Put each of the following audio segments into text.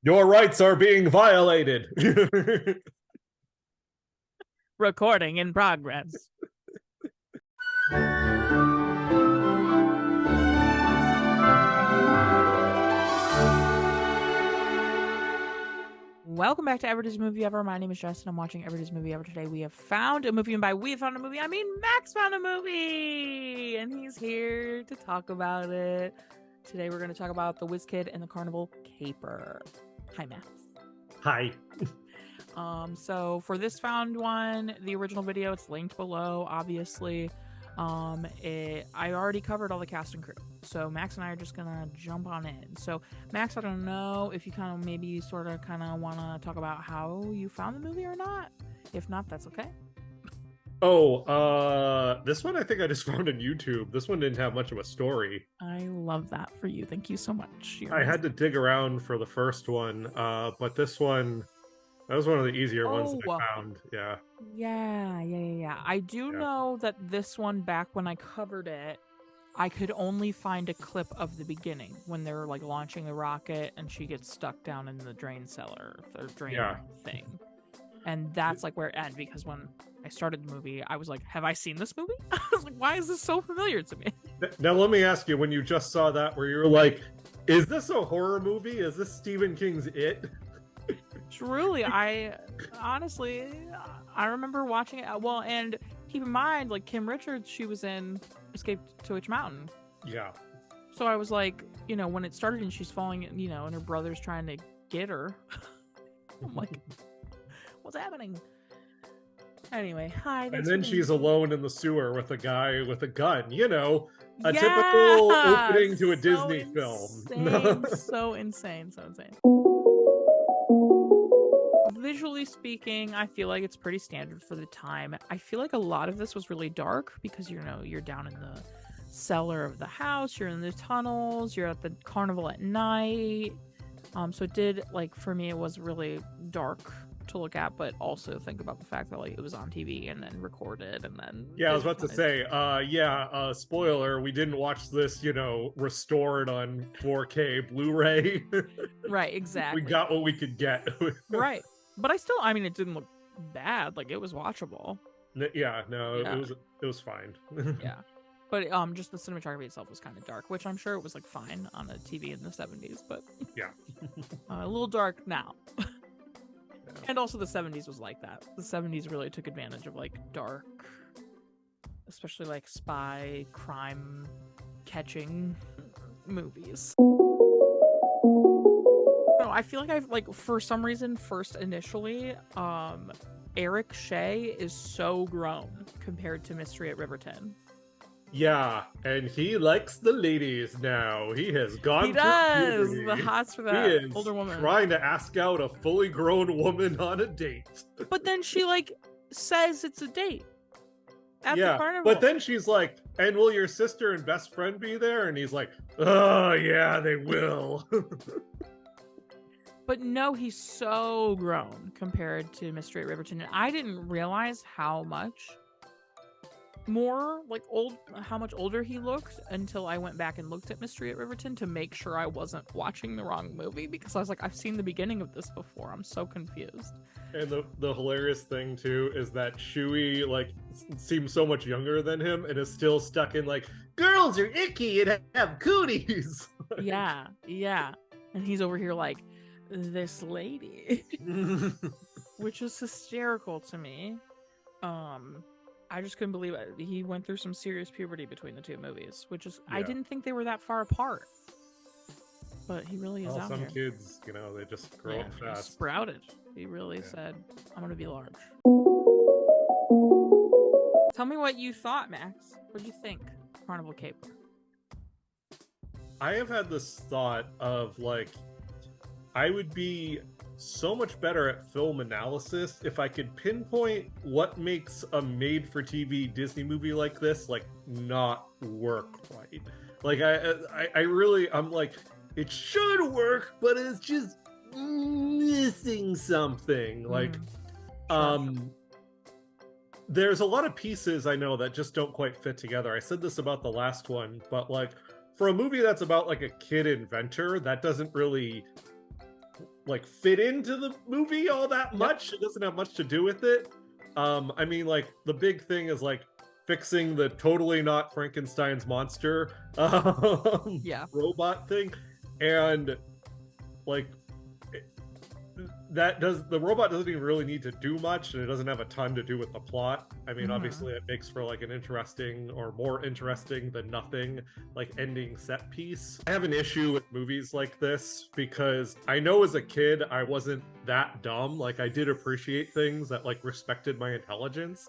Your rights are being violated. Recording in progress. Welcome back to Everyday's Movie Ever. My name is Jess, and I'm watching Everyday's Movie Ever. Today we have found a movie, and by we have found a movie, I mean Max found a movie, and he's here to talk about it. Today we're going to talk about The Whiz Kid and the Carnival Caper. Hi, Max. Hi. So for this found one, the original video, it's linked below, obviously. I already covered all the cast and crew, so Max and I are just gonna jump on in. So Max, I don't know if you kind of maybe sort of kind of want to talk about how you found the movie or not. If not, that's okay. This one I think I just found on YouTube. This one didn't have much of a story. I love that for you. Thank you so much. I had to dig around for the first one, but this one, that was one of the easier ones that I found. Yeah. I do know that this one, back when I covered it, I could only find a clip of the beginning when they're like launching the rocket and she gets stuck down in the drain cellar, or drain thing. And that's like where it ended, because when I started the movie, I was like, have I seen this movie? I was like, why is this so familiar to me? Now let me ask you, when you just saw that, where you were like, is this a horror movie? Is this Stephen King's It? Truly, I remember watching it. Well, and keep in mind, like Kim Richards, she was in Escape to Witch Mountain. Yeah. So I was like, when it started and she's falling, and her brother's trying to get her. I'm like, what's happening? Anyway, hi. And then she's alone in the sewer with a guy with a gun. Typical opening to a Disney film. So insane. Visually speaking, I feel like it's pretty standard for the time. I feel like a lot of this was really dark because you're down in the cellar of the house, you're in the tunnels, you're at the carnival at night. So it did, like, for me, it was really dark to look at, but also think about the fact that, like, it was on TV and then recorded and then I was about to say, spoiler, we didn't watch this, restored on 4K Blu-ray. Right, exactly. We got what we could get. Right. But it didn't look bad. Like, it was watchable. It was fine. Yeah. But just the cinematography itself was kind of dark, which I'm sure it was, like, fine on a TV in the 70s, but yeah. A little dark now. And also the 70s was like that. The 70s really took advantage of, like, dark, especially, like, spy, crime catching movies. No, I feel like I've, like, for some reason, initially, Eric Shea is so grown compared to Mystery at Riverton. Yeah, and he likes the ladies now. He has gone. He does. The hots for that older woman. Trying to ask out a fully grown woman on a date. But then she, like, says it's a date at the carnival. But then she's like, "And will your sister and best friend be there?" And he's like, "Oh yeah, they will." But no, he's so grown compared to Mystery at Riverton, and I didn't realize how much how much older he looked until I went back and looked at Mystery at Riverton to make sure I wasn't watching the wrong movie, because I was like, I've seen the beginning of this before. I'm so confused. And the hilarious thing too is that Shuey, like, seems so much younger than him and is still stuck in, like, girls are icky and have cooties. Yeah. And he's over here like, this lady. Which is hysterical to me. I just couldn't believe it. He went through some serious puberty between the two movies, which is, I didn't think they were that far apart. But he really is out some here. Kids, they just grow up fast. He sprouted. He really said, I'm going to be large. Tell me what you thought, Max. What do you think? Carnival Caper. I have had this thought of, like, I would be so much better at film analysis if I could pinpoint what makes a made-for-TV Disney movie like this, like, not work right. Like, I'm like, it should work, but it's just missing something. Like, there's a lot of pieces I know that just don't quite fit together. I said this about the last one, but, like, for a movie that's about, like, a kid inventor, that doesn't really like fit into the movie all that much. It doesn't have much to do with it. I mean, like the big thing is like fixing the totally not Frankenstein's monster robot thing, and like the robot doesn't even really need to do much, and it doesn't have a ton to do with the plot. I mean, obviously it makes for like an interesting, or more interesting than nothing, like ending set piece. I have an issue with movies like this because I know as a kid I wasn't that dumb. Like I did appreciate things that like respected my intelligence,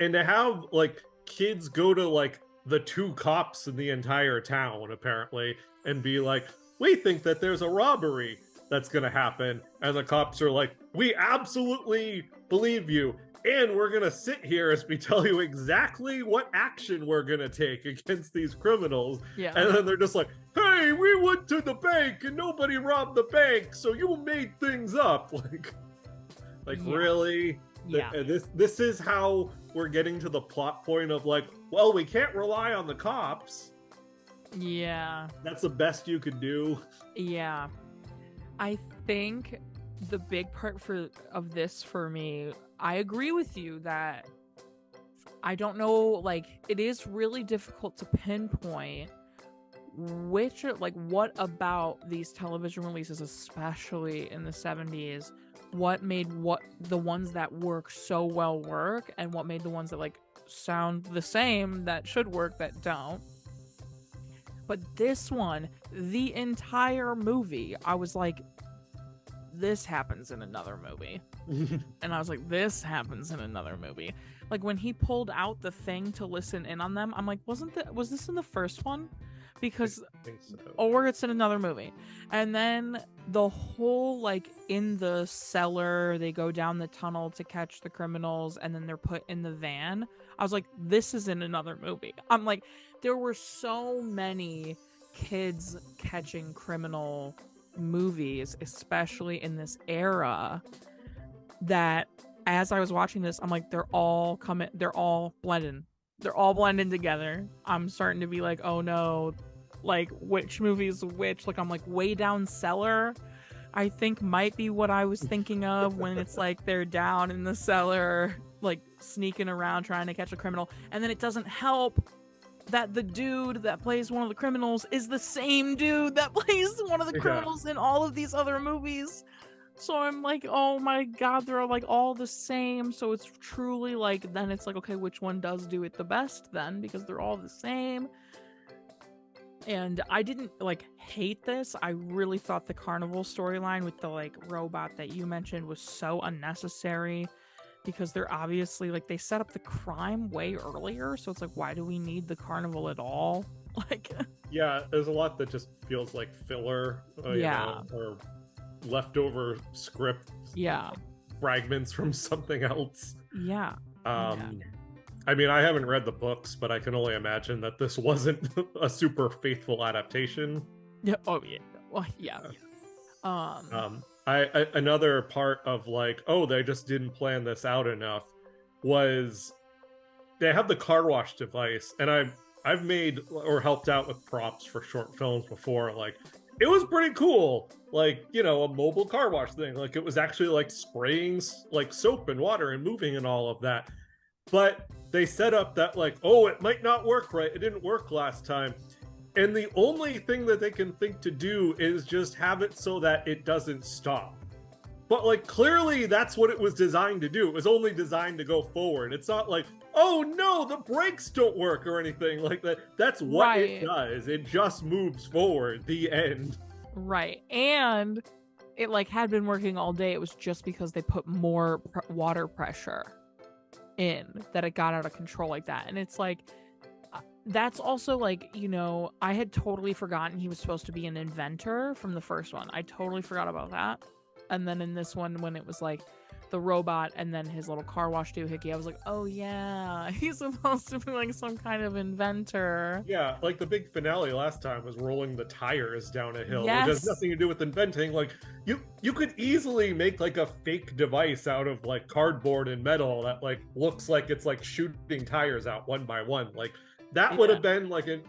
and to have like kids go to like the 2 cops in the entire town apparently and be like, we think that there's a robbery that's gonna happen, and the cops are like, we absolutely believe you, and we're gonna sit here as we tell you exactly what action we're gonna take against these criminals. And then they're just like, hey, we went to the bank and nobody robbed the bank, so you made things up. Like really? This is how we're getting to the plot point of like, well, we can't rely on the cops. That's the best you could do. I think the big part of this for me, I agree with you that I don't know, like it is really difficult to pinpoint what about these television releases, especially in the 70s, what made the ones that work so well work, and what made the ones that like sound the same that should work that don't. But this one, the entire movie, I was like, this happens in another movie. And I was like, this happens in another movie. Like when he pulled out the thing to listen in on them, I'm like, was this in the first one? Because I think so. Or it's in another movie. And then the whole like in the cellar, they go down the tunnel to catch the criminals, and then they're put in the van. I was like, this is in another movie. I'm like, there were so many kids catching criminal movies, especially in this era, that as I was watching this, I'm like, they're all blending together. I'm starting to be like, oh no, like which movie is which? Like I'm like, way down cellar, I think might be what I was thinking of when it's like they're down in the cellar, like sneaking around trying to catch a criminal. And then it doesn't help that the dude that plays one of the criminals is the same dude that plays one of the criminals in all of these other movies. So I'm like, oh my god, they're like all the same. So it's truly like, then it's like, okay, which one does do it the best then? Because they're all the same. And I didn't like hate this. I really thought the Carnival storyline with the like robot that you mentioned was so unnecessary, because they're obviously like, they set up the crime way earlier. So it's like, why do we need the Carnival at all? Like, yeah, there's a lot that just feels like filler, you know, or leftover script fragments from something else. I mean, I haven't read the books, but I can only imagine that this wasn't a super faithful adaptation. Another part of like, oh, they just didn't plan this out enough, was they have the car wash device, and I've made or helped out with props for short films before. Like, it was pretty cool, like, you know, a mobile car wash thing. Like, it was actually like spraying like soap and water and moving and all of that. But they set up that like, oh, it might not work right, it didn't work last time, and the only thing that they can think to do is just have it so that it doesn't stop. But like, clearly that's what it was designed to do. It was only designed to go forward. It's not like, oh no, the brakes don't work or anything like that. That's what it does. It just moves forward. The end. Right. And it like had been working all day. It was just because they put more water pressure in that it got out of control like that. And it's like, that's also like, you know, I had totally forgotten he was supposed to be an inventor from the first one. I totally forgot about that. And then in this one, when it was like the robot and then his little car wash doohickey, I was like, oh yeah, he's supposed to be like some kind of inventor. Yeah, like the big finale last time was rolling the tires down a hill, which has nothing to do with inventing. Like, you could easily make like a fake device out of like cardboard and metal that like looks like it's like shooting tires out one by one. Like, That would have been like a,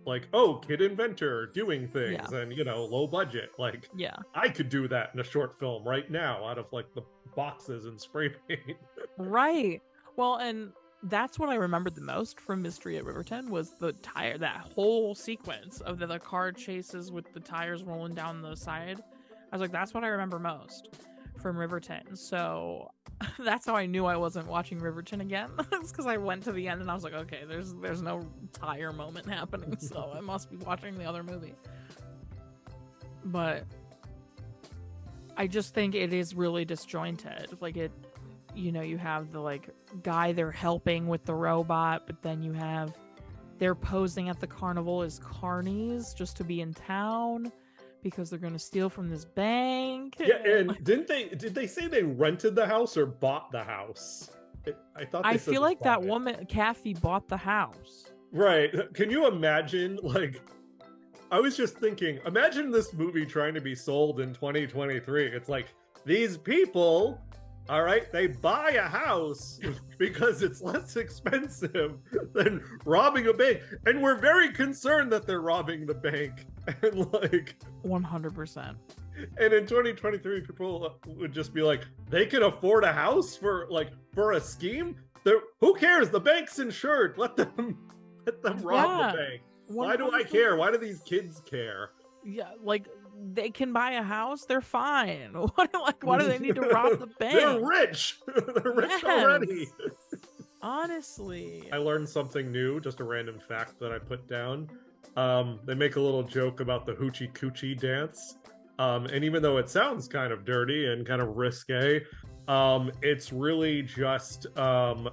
like, oh, kid inventor doing things Yeah. and, low budget. Like, Yeah. I could do that in a short film right now out of like the boxes and spray paint. Right. Well, and that's what I remembered the most from Mystery at Riverton was that whole sequence of the car chases with the tires rolling down the side. I was like, that's what I remember most from Riverton. So that's how I knew I wasn't watching Riverton again. It's because I went to the end and I was like, okay, there's no tire moment happening, so I must be watching the other movie. But I just think it is really disjointed. Like you have the like guy they're helping with the robot, but then they're posing at the carnival as carnies just to be in town because they're going to steal from this bank. Yeah, and did they say they rented the house or bought the house? I feel like that woman Kathy bought the house. Right. Can you imagine, like, I was just thinking, imagine this movie trying to be sold in 2023. It's like, these people, all right, they buy a house because it's less expensive than robbing a bank. And we're very concerned that they're robbing the bank. And like 100%. And in 2023, people would just be like, they can afford a house for a scheme? Who cares? The bank's insured. Let them rob the bank. 100%. Why do I care? Why do these kids care? Yeah, like they can buy a house, they're fine. Why do they need to rob the bank? They're rich. They're rich already. Honestly. I learned something new, just a random fact that I put down. They make a little joke about the hoochie coochie dance. And even though it sounds kind of dirty and kind of risque, it's really just a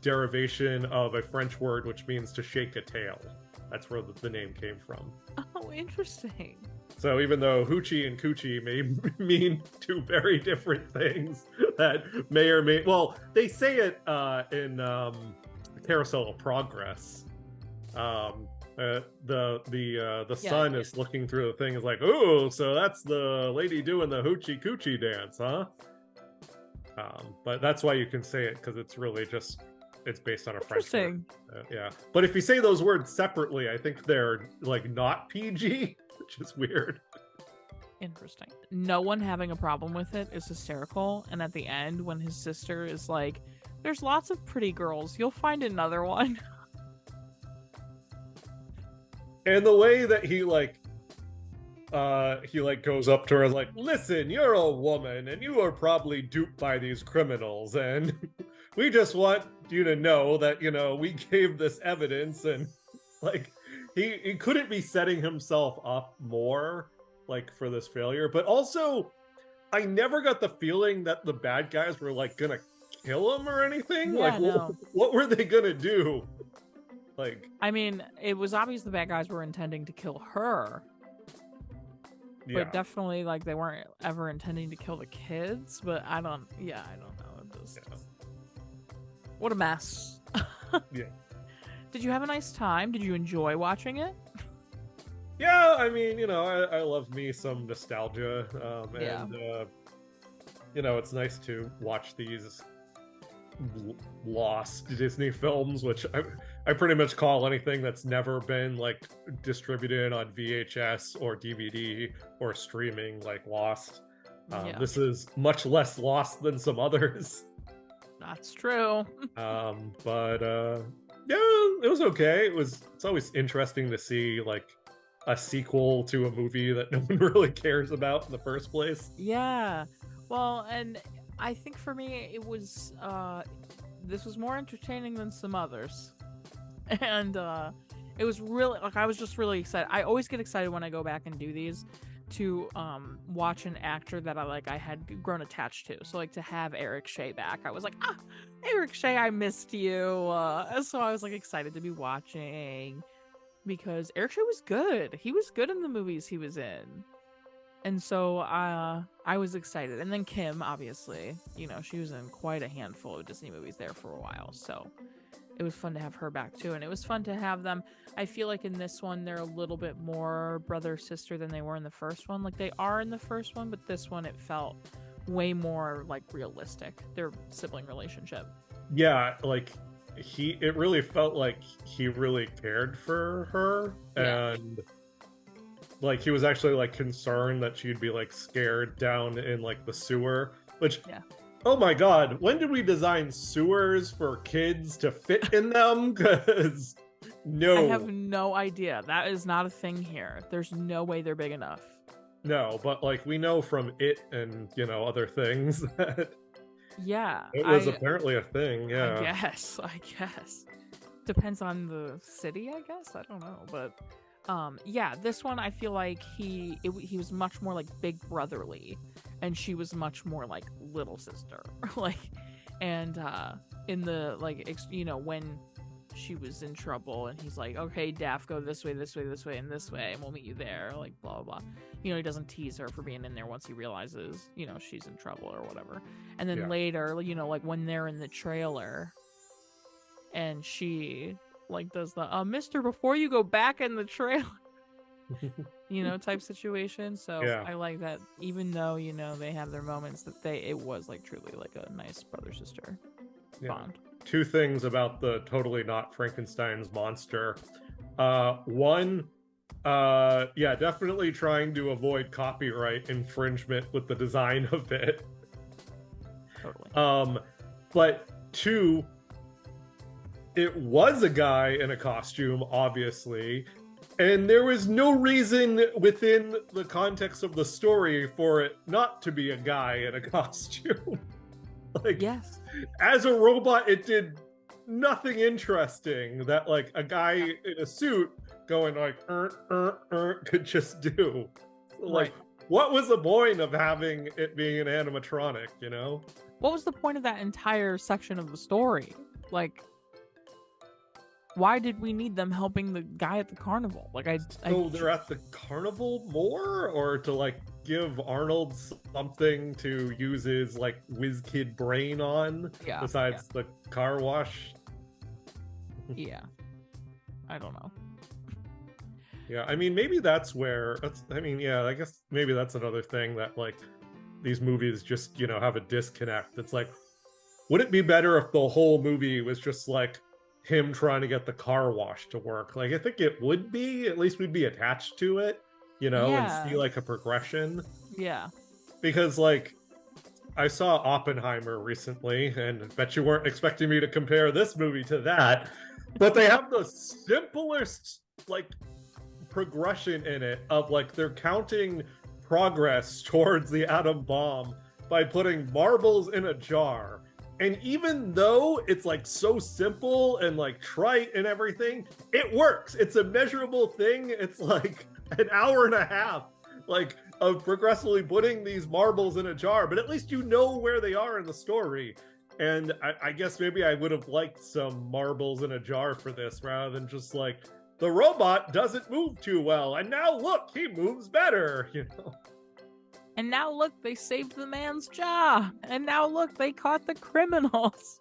derivation of a French word which means to shake a tail. That's where the name came from. Oh, interesting. So even though hoochie and coochie may mean two very different things that may or may... Well, they say it in Carousel of Progress. The son is looking through the thing, is like, oh, so that's the lady doing the hoochie coochie dance, huh? But that's why you can say it, because it's really just, it's based on a French word. Yeah. But if you say those words separately, I think they're like not PG, which is weird. Interesting. No one having a problem with it is hysterical. And at the end, when his sister is like, there's lots of pretty girls, you'll find another one. And the way that he goes up to her like, listen, you're a woman and you are probably duped by these criminals, and we just want you to know that, we gave this evidence, and like he couldn't be setting himself up more like for this failure. But also, I never got the feeling that the bad guys were like gonna kill him or anything. Yeah, like no. What were they gonna do? Like, I mean, it was obvious the bad guys were intending to kill her. yeah. But definitely, like, they weren't ever intending to kill the kids. But I don't know. Yeah. What a mess. Yeah. Did you have a nice time? Did you enjoy watching it? Yeah, I mean, I love me some nostalgia. And it's nice to watch these lost Disney films, which I pretty much call anything that's never been like distributed on VHS or DVD or streaming like lost. This is much less lost than some others. That's true. But yeah, it was okay. It's always interesting to see like a sequel to a movie that no one really cares about in the first place. Yeah. Well, and I think for me it was this was more entertaining than some others. And it was really, like, I was just really excited. I always get excited when I go back and do these to watch an actor that I had grown attached to. So like to have Eric Shea back, I was like, Eric Shea, I missed you. So I was like excited to be watching because Eric Shea was good. He was good in the movies he was in. And so I was excited. And then Kim, obviously, she was in quite a handful of Disney movies there for a while. So it was fun to have her back too. And it was fun to have them. I feel like in this one, they're a little bit more brother-sister than they were in the first one. Like they are in the first one, but this one, it felt way more like realistic, their sibling relationship. Yeah, like it really felt like he really cared for her, and like he was actually like concerned that she'd be like scared down in like the sewer, which oh my god, when did we design sewers for kids to fit in them? Because I have no idea. That is not a thing here. There's no way they're big enough. No, but like we know from it and other things that it was apparently a thing. I guess depends on the city, I guess. I don't know, but this one I feel like he was much more like big brotherly, and she was much more like little sister. And in the when she was in trouble and he's like, okay, Daff, go this way, and this way, and we'll meet you there, like blah blah blah. He doesn't tease her for being in there once he realizes she's in trouble or whatever. And then later, like when they're in the trailer and she like does the mister, before you go back in the trailer type situation. So I like that, even though they have their moments, that it was like truly like a nice brother sister bond. Two things about the totally not Frankenstein's monster. One, definitely trying to avoid copyright infringement with the design of it. Totally. But two, it was a guy in a costume, obviously, and there was no reason within the context of the story for it not to be a guy in a costume. Yes. As a robot, it did nothing interesting that like a guy in a suit going like could just do. Like, what was the point of having it being an animatronic, What was the point of that entire section of the story? Like, why did we need them helping the guy at the carnival? Like, they're at the carnival more, or to like give Arnold something to use his like whiz kid brain on besides the car wash? I don't know. I mean, maybe that's where I guess maybe that's another thing that like these movies just have a disconnect. It's like, would it be better if the whole movie was just like him trying to get the car wash to work? Like, I think it would be, at least we'd be attached to it, and see like a progression. Because like I saw Oppenheimer recently, and I bet you weren't expecting me to compare this movie to that, but they have the simplest like progression in it of like they're counting progress towards the atom bomb by putting marbles in a jar. And even though it's like so simple and like trite and everything, it works. It's a measurable thing. It's like an hour and a half like of progressively putting these marbles in a jar, but at least where they are in the story. And I guess maybe I would have liked some marbles in a jar for this, rather than just like, the robot doesn't move too well, and now look, he moves better, And now look, they saved the man's jaw. And now look, they caught the criminals.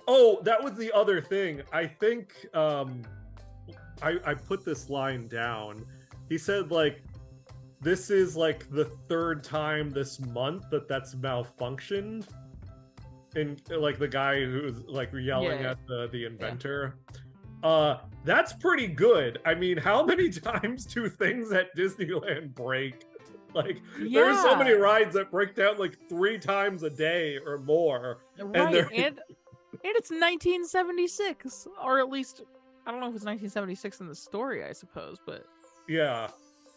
Oh, that was the other thing. I think I put this line down. He said like, this is like the third time this month that's malfunctioned. And like the guy who's like yelling at the inventor. That's pretty good. I mean, how many times do things at Disneyland break? Like, there's so many rides that break down like 3 times a day or more. Right, and it's 1976, or at least, I don't know if it's 1976 in the story, I suppose, but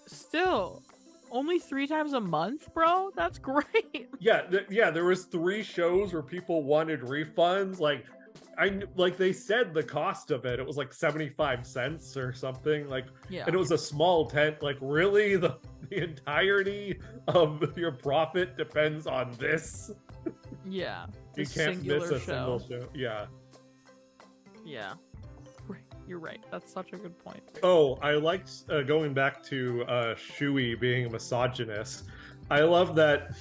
still, only 3 times a month, bro? That's great. There was 3 shows where people wanted refunds. Like they said the cost of it was like 75 cents or something, like, and it was a small tent. Like, really, the entirety of your profit depends on this? You can't miss a single show. You're right, that's such a good point. I liked going back to Shea being a misogynist. I love that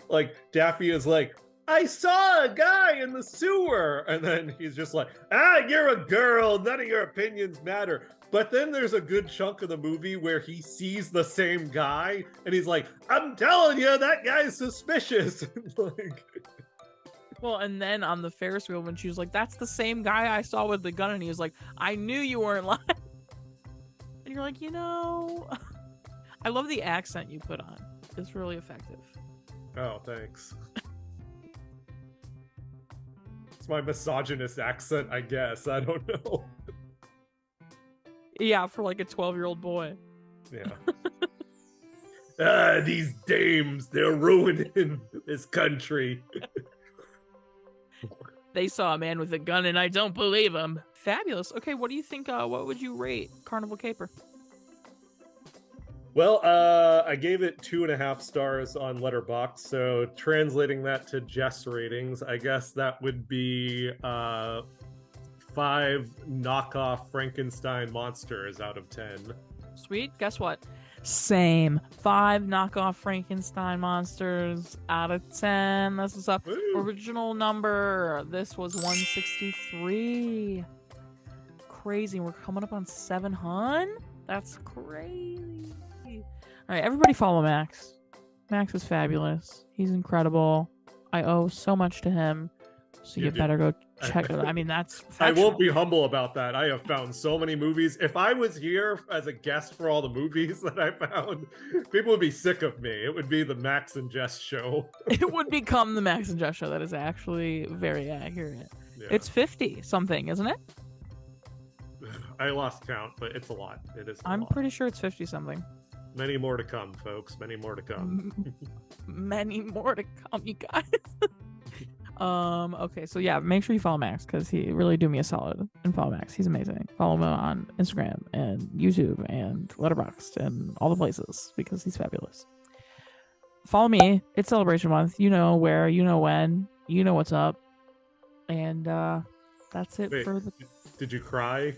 like Daffy is like, I saw a guy in the sewer, and then he's just like, you're a girl, none of your opinions matter. But then there's a good chunk of the movie where he sees the same guy, and he's like, I'm telling you, that guy's suspicious. Well, and then on the Ferris wheel, when she was like, "That's the same guy I saw with the gun," and he was like, "I knew you weren't lying." And you're like, I love the accent you put on. It's really effective. Oh, thanks. It's my misogynist accent, I guess. I don't know. Yeah, for like a 12-year-old boy. Yeah. These dames, they're ruining this country. They saw a man with a gun and I don't believe him. Fabulous. Okay, what do you think? What would you rate Carnival Caper? Well, I gave it 2.5 stars on Letterboxd. So translating that to Jess ratings, I guess that would be 5 knockoff Frankenstein monsters out of 10. Sweet. Guess what? Same. 5 knockoff Frankenstein monsters out of 10. This is up. Original number. This was 163. Crazy. We're coming up on 700. That's crazy. All right, everybody follow Max. Max is fabulous. He's incredible. I owe so much to him. So you better go check it out. I mean, that's factual. I won't be humble about that. I have found so many movies. If I was here as a guest for all the movies that I found, people would be sick of me. It would be the Max and Jess show. It would become the Max and Jess show. That is actually very accurate. Yeah. It's 50 something, isn't it? I lost count, but it's a lot. It is. I'm pretty sure it's 50 something. Many more to come, folks. Many more to come. Many more to come, you guys. Okay, so yeah, make sure you follow Max because he really do me a solid and follow Max. He's amazing. Follow him on Instagram and YouTube and Letterboxd and all the places because he's fabulous. Follow me. It's Celebration Month. You know where, you know when, you know what's up. And that's it. Wait, did you cry?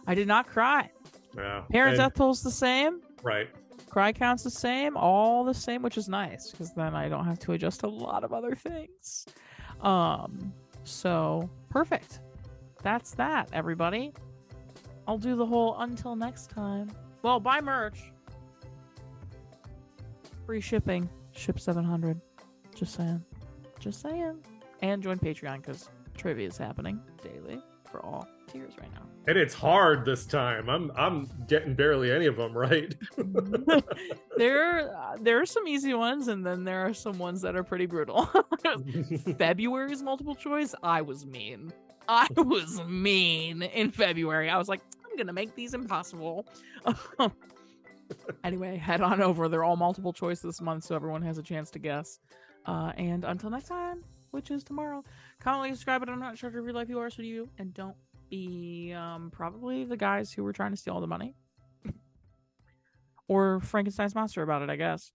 I did not cry. Yeah. Parents' death toll's the same. Right. Cry count's the same. All the same, which is nice because then I don't have to adjust a lot of other things. So perfect. That's that, everybody. I'll do the whole until next time. Well, buy merch. Free shipping. Ship 700. Just saying. Just saying. And join Patreon because trivia is happening daily for all tiers right now. And it's hard this time. I'm getting barely any of them right. There are some easy ones, and then there are some ones that are pretty brutal. February's multiple choice. I was mean in February. I was like, I'm gonna make these impossible. Anyway, head on over. They're all multiple choice this month, so everyone has a chance to guess. And until next time, which is tomorrow, comment, like, subscribe, but I'm not sure if your life you are, so do you, and don't be probably the guys who were trying to steal all the money. Or Frankenstein's monster about it, I guess.